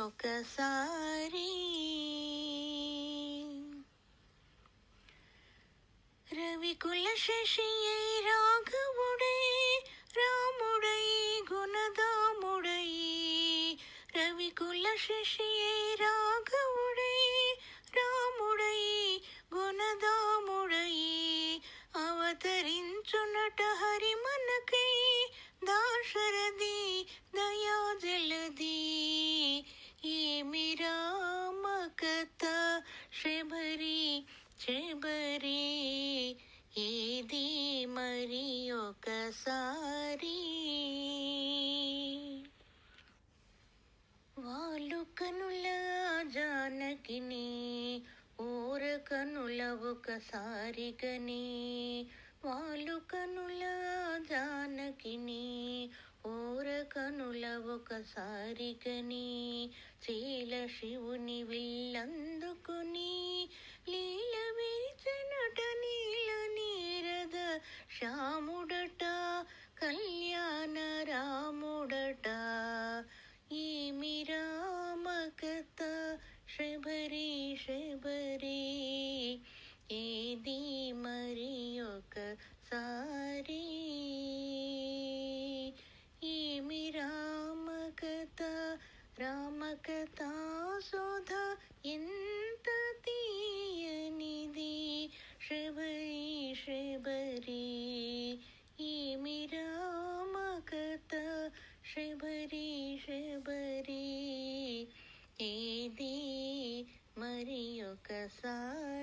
ఒకసారి. రవికుల శశి రాఘవుడై రాముడై గుణదాముడై, రవికుల శశి రాఘవుడై రాముడై గుణదాముడై, అవతరించునట హరి మనకై దాశరథి దయా జలది. ఏమి రామ కథ శబరి శబరి, ఏది మరి ఒకసారి. వాళ్ళు కనుల జానకిని ఊర కనుల ఒకసారి గని, వాళ్ళు కనుల జానకిని ఊర కనుల ఒకసారి గని, శీల శివుని విల్లందుకుని లీల విరిచనట నీల నీరద శ్యాముడట కళ్యాణ రాముడట. ఏమి రామ కథ శబరి శబరి, ఏది మరి ఒకసారి. ఏమి రామ కథ రామ కథ శోధ ఎంత తీయనిది శబరి శబరి. ఏమి రామ కథ శబరి శబరి, ఏది మరి ఒకసారి.